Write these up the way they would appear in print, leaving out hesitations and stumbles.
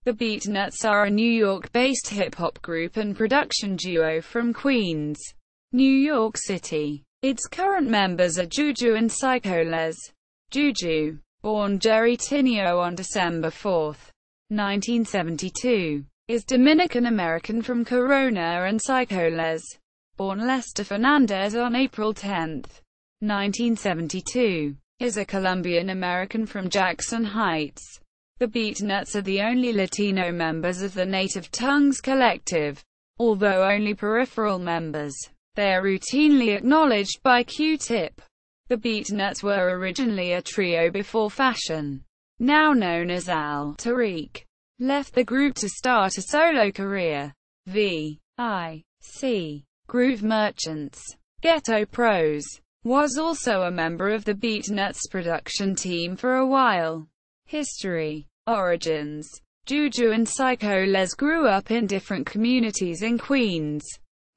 The Beatnuts are a New York-based hip-hop group and production duo from Queens, New York City. Its current members are Juju and Psycho Les. Juju, born Jerry Tinio on December 4, 1972, is Dominican-American from Corona, and Psycho Les, born Lester Fernandez on April 10, 1972, is a Colombian-American from Jackson Heights. The Beatnuts are the only Latino members of the Native Tongues collective. Although only peripheral members, they are routinely acknowledged by Q-Tip. The Beatnuts were originally a trio before Fashion, now known as Al Tariq, left the group to start a solo career. V.I.C. Groove Merchants. Ghetto Pros was also a member of the Beatnuts production team for a while. History. Origins. Juju and Psycho Les grew up in different communities in Queens,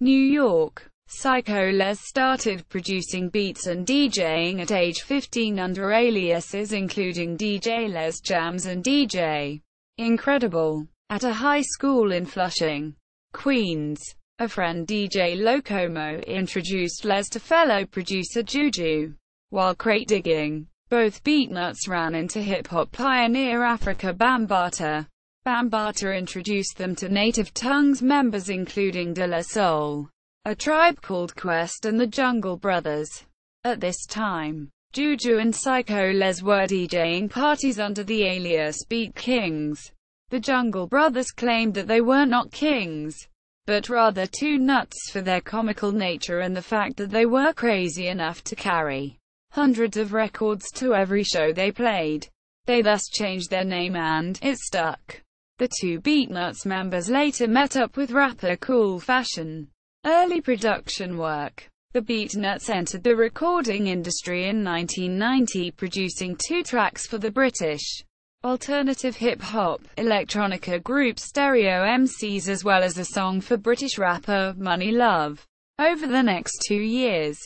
New York. Psycho Les started producing beats and DJing at age 15 under aliases including DJ Les Jams and DJ Incredible. At a high school in Flushing, Queens, a friend DJ Locomo introduced Les to fellow producer Juju. While crate digging, both Beatnuts ran into hip-hop pioneer Africa Bambaataa. Bambaataa introduced them to Native Tongues members including De La Soul, A Tribe Called Quest and the Jungle Brothers. At this time, Juju and Psycho Les were DJing parties under the alias Beat Kings. The Jungle Brothers claimed that they were not kings, but rather too nuts for their comical nature and the fact that they were crazy enough to carry hundreds of records to every show they played. They thus changed their name and it stuck. The two Beatnuts members later met up with rapper Cool Fashion. Early production work. The Beatnuts entered the recording industry in 1990, producing 2 tracks for the British alternative hip-hop, electronica group Stereo MCs as well as a song for British rapper Money Love. Over the next 2 years,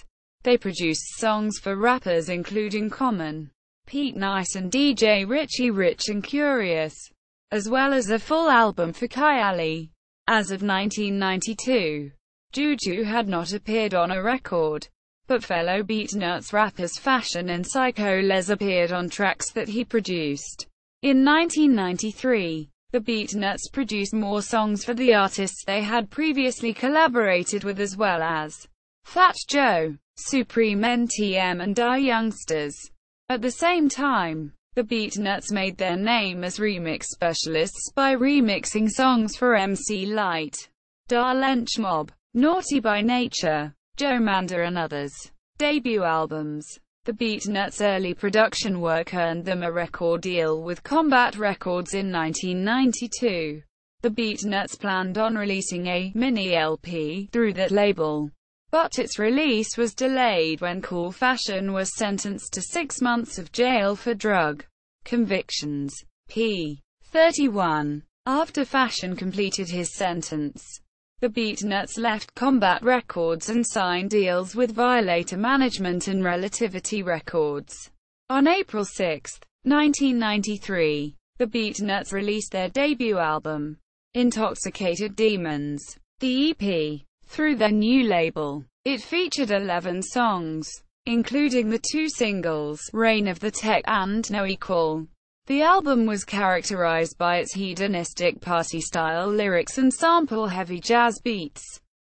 they produced songs for rappers including Common, Pete Nice and DJ Richie Rich and Curious, as well as a full album for Kylie. As of 1992, Juju had not appeared on a record, but fellow Beatnuts rappers Fashion and Psycho Les appeared on tracks that he produced. In 1993, the Beatnuts produced more songs for the artists they had previously collaborated with as well as Fat Joe, Supreme NTM and Die Youngsters. At the same time, the Beatnuts made their name as remix specialists by remixing songs for MC Lyte, Da Lench Mob, Naughty by Nature, Joe Manda and others. Debut albums. The Beatnuts' early production work earned them a record deal with Combat Records in 1992. The Beatnuts planned on releasing a mini-LP through that label, but its release was delayed when Cool Fashion was sentenced to 6 months of jail for drug convictions. p. 31. After Fashion completed his sentence, the Beatnuts left Combat Records and signed deals with Violator Management and Relativity Records. On April 6, 1993, the Beatnuts released their debut album, Intoxicated Demons. The EP, through their new label. It featured 11 songs, including the 2 singles, Reign of the Tech and No Equal. The album was characterized by its hedonistic party-style lyrics and sample-heavy jazz beats.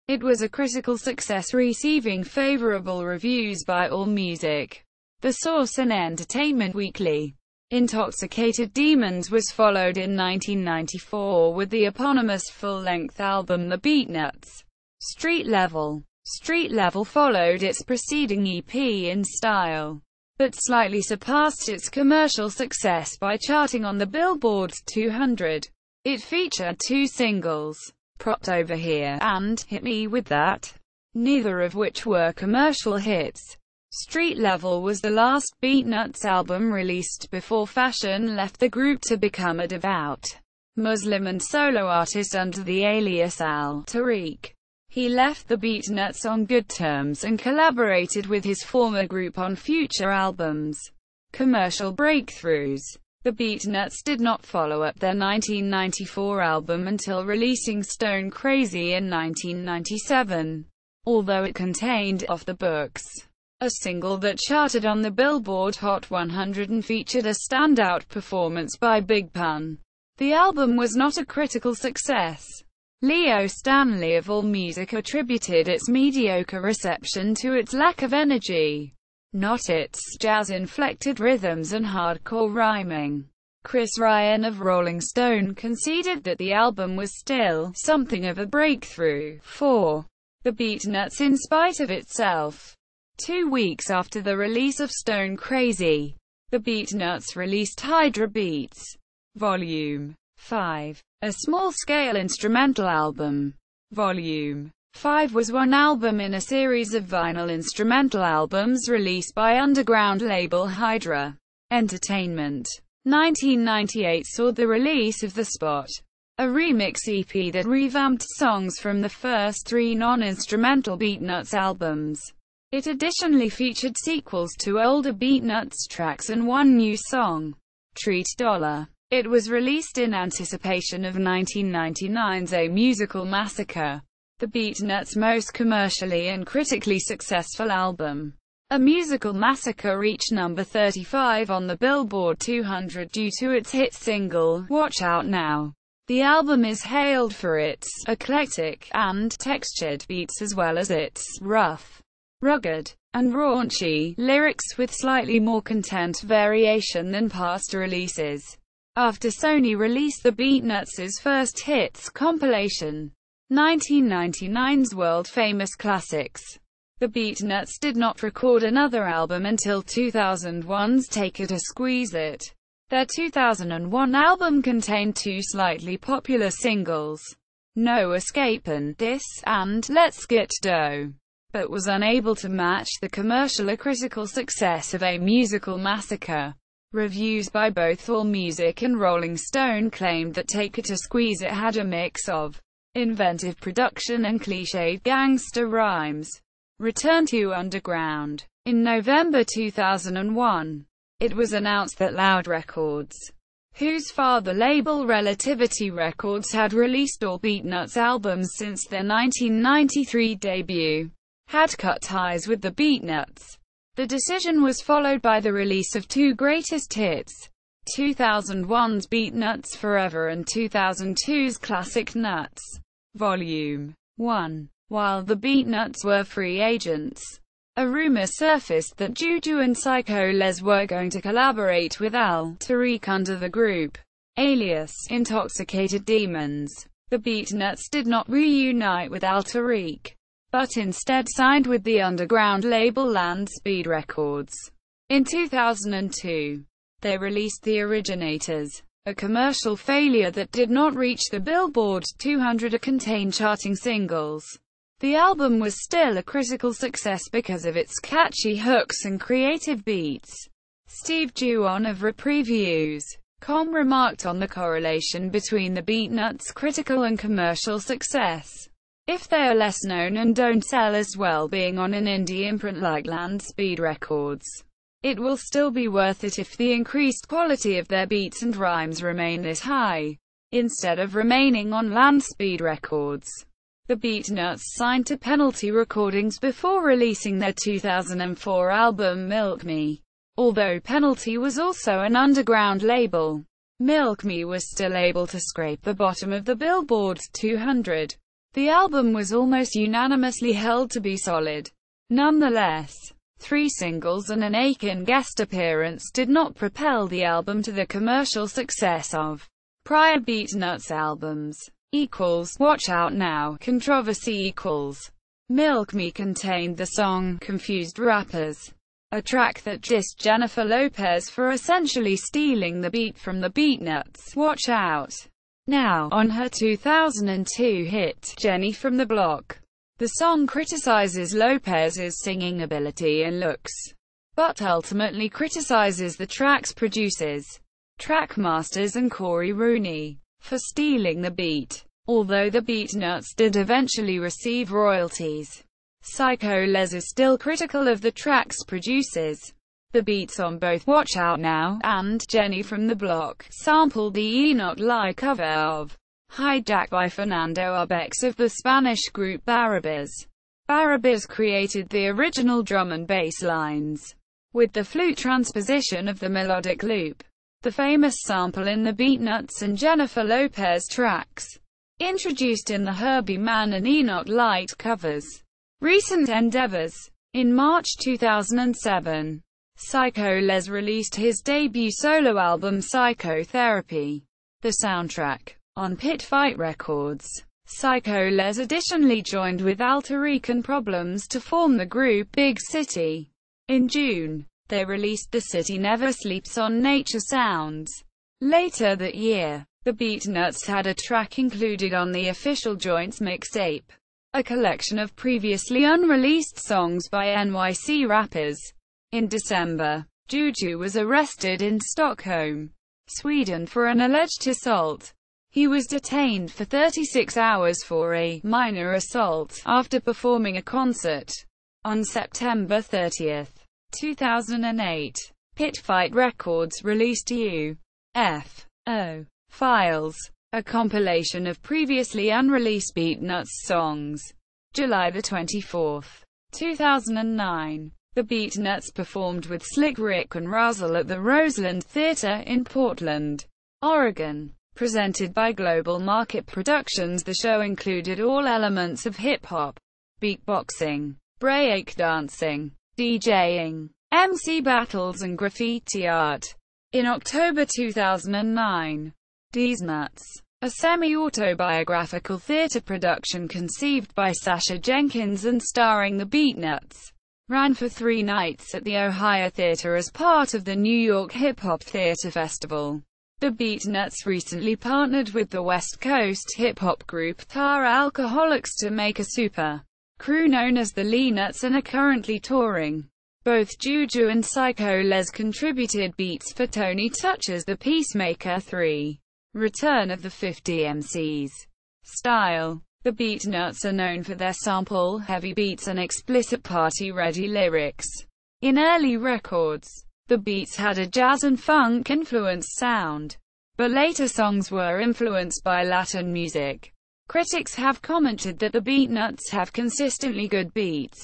It was a critical success, receiving favorable reviews by AllMusic, The Source and Entertainment Weekly. Intoxicated Demons was followed in 1994 with the eponymous full-length album The Beatnuts. Street Level. Street Level followed its preceding EP in style, but slightly surpassed its commercial success by charting on the Billboard 200. It featured 2 singles, Propped Over Here and Hit Me With That, neither of which were commercial hits. Street Level was the last Beatnuts album released before Fashion left the group to become a devout Muslim and solo artist under the alias Al Tariq. He left the Beatnuts on good terms and collaborated with his former group on future albums. Commercial breakthroughs. The Beatnuts did not follow up their 1994 album until releasing Stone Crazy in 1997, although it contained Off the Books, a single that charted on the Billboard Hot 100 and featured a standout performance by Big Pun. The album was not a critical success. Leo Stanley of AllMusic attributed its mediocre reception to its lack of energy, not its jazz-inflected rhythms and hardcore rhyming. Chris Ryan of Rolling Stone conceded that the album was still something of a breakthrough for the Beatnuts in spite of itself. 2 weeks after the release of Stone Crazy, the Beatnuts released Hydra Beats, Volume 5, a small-scale instrumental album. Volume 5 was one album in a series of vinyl instrumental albums released by underground label Hydra Entertainment. 1998 saw the release of The Spot, a remix EP that revamped songs from the first 3 non-instrumental Beatnuts albums. It additionally featured sequels to older Beatnuts tracks and one new song, Treat Dollar. It was released in anticipation of 1999's A Musical Massacre, the Beatnuts' most commercially and critically successful album. A Musical Massacre reached number 35 on the Billboard 200 due to its hit single, Watch Out Now. The album is hailed for its eclectic and textured beats as well as its rough, rugged, and raunchy lyrics with slightly more content variation than past releases. After Sony released the Beatnuts' first hits compilation, 1999's World Famous Classics, the Beatnuts did not record another album until 2001's Take It or Squeeze It. Their 2001 album contained 2 slightly popular singles, No Escape and This, and Let's Get Dough, but was unable to match the commercial or critical success of A Musical Massacre. Reviews by both AllMusic and Rolling Stone claimed that Take It or Squeeze It had a mix of inventive production and cliched gangster rhymes. Return to Underground. In November 2001, it was announced that Loud Records, whose father label Relativity Records had released all Beatnuts albums since their 1993 debut, had cut ties with the Beatnuts. The decision was followed by the release of 2 greatest hits, 2001's Beatnuts Forever and 2002's Classic Nuts, Volume 1. While the Beatnuts were free agents, a rumor surfaced that Juju and Psycho Les were going to collaborate with Al Tariq under the group alias Intoxicated Demons. The Beatnuts did not reunite with Al Tariq, but instead signed with the underground label Land Speed Records. In 2002, they released The Originators, a commercial failure that did not reach the Billboard 200 or contain charting singles. The album was still a critical success because of its catchy hooks and creative beats. Steve Juon of Repreviews.com remarked on the correlation between the Beatnuts' critical and commercial success. If they are less known and don't sell as well being on an indie imprint like Land Speed Records, it will still be worth it if the increased quality of their beats and rhymes remain this high, instead of remaining on Land Speed Records. The Beatnuts signed to Penalty Recordings before releasing their 2004 album Milk Me. Although Penalty was also an underground label, Milk Me was still able to scrape the bottom of the Billboard 200. The album was almost unanimously held to be solid. Nonetheless, 3 singles and an Aiken guest appearance did not propel the album to the commercial success of prior Beatnuts albums. Watch Out Now. Controversy Milk Me contained the song Confused Rappers, a track that dissed Jennifer Lopez for essentially stealing the beat from the Beatnuts' Watch Out Now on her 2002 hit, Jenny from the Block. The song criticizes Lopez's singing ability and looks, but ultimately criticizes the track's producers, track masters and Corey Rooney, for stealing the beat. Although the Beatnuts did eventually receive royalties, Psycho Les is still critical of the track's producers. The beats on both Watch Out Now and Jenny from the Block sampled the Enoch Lie cover of Hijack by Fernando Arbex of the Spanish group Barrabás. Barrabás created the original drum and bass lines with the flute transposition of the melodic loop, the famous sample in the Beatnuts and Jennifer Lopez tracks, introduced in the Herbie Mann and Enoch Light covers. Recent endeavors. In March 2007, Psycho Les released his debut solo album Psychotherapy, the soundtrack, on Pit Fight Records. Psycho Les additionally joined with Alter Econ Problems to form the group Big City. In June, they released The City Never Sleeps on Nature Sounds. Later that year, the Beatnuts had a track included on the official Joints mixtape, a collection of previously unreleased songs by NYC rappers. In December, Juju was arrested in Stockholm, Sweden for an alleged assault. He was detained for 36 hours for a minor assault after performing a concert. On September 30, 2008, Pit Fight Records released U.F.O. Files, a compilation of previously unreleased Beatnuts songs. July 24, 2009, the Beatnuts performed with Slick Rick and Razzle at the Roseland Theater in Portland, Oregon. Presented by Global Market Productions, the show included all elements of hip-hop, beatboxing, breakdancing, DJing, MC battles and graffiti art. In October 2009, Beatnuts, a semi-autobiographical theater production conceived by Sasha Jenkins and starring the Beatnuts, ran for 3 nights at the Ohio Theater as part of the New York Hip Hop Theater Festival. The Beatnuts recently partnered with the West Coast hip-hop group Tar Alcoholics to make a super crew known as the Leanuts and are currently touring. Both Juju and Psycho Les contributed beats for Tony Touch's The Peacemaker 3, Return of the 50 MCs style. The Beatnuts are known for their sample-heavy beats and explicit party-ready lyrics. In early records, the beats had a jazz and funk-influenced sound, but later songs were influenced by Latin music. Critics have commented that the Beatnuts have consistently good beats,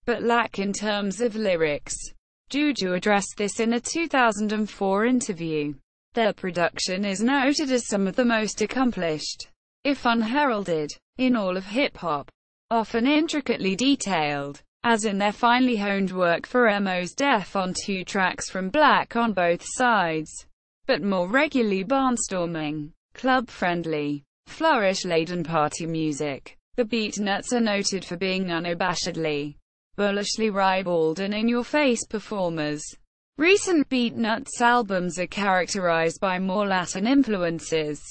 but lack in terms of lyrics. Juju addressed this in a 2004 interview. Their production is noted as some of the most accomplished, if unheralded, in all of hip-hop. Often intricately detailed, as in their finely honed work for Mos Def on 2 tracks from Black on Both Sides, but more regularly barnstorming, club-friendly, flourish-laden party music. The Beatnuts are noted for being unabashedly, bullishly ribald and in-your-face performers. Recent Beatnuts albums are characterized by more Latin influences.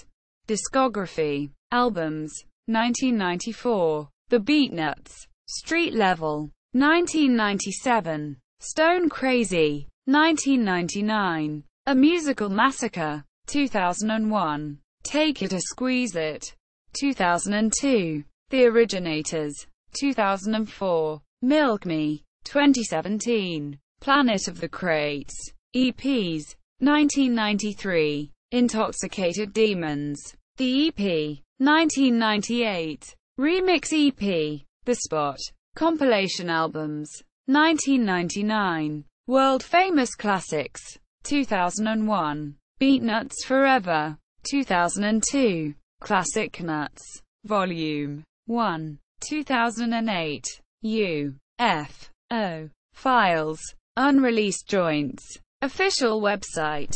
Discography. Albums. 1994. The Beatnuts. Street Level. 1997. Stone Crazy. 1999. A Musical Massacre. 2001. Take It or Squeeze It. 2002. The Originators. 2004. Milk Me. 2017. Planet of the Crates. EPs. 1993. Intoxicated Demons. The EP. 1998. Remix EP. The Spot. Compilation albums. 1999. World Famous Classics. 2001. Beatnuts Forever. 2002. Classic Nuts. Volume 1. 2008. U.F.O. Files. Unreleased Joints. Official website.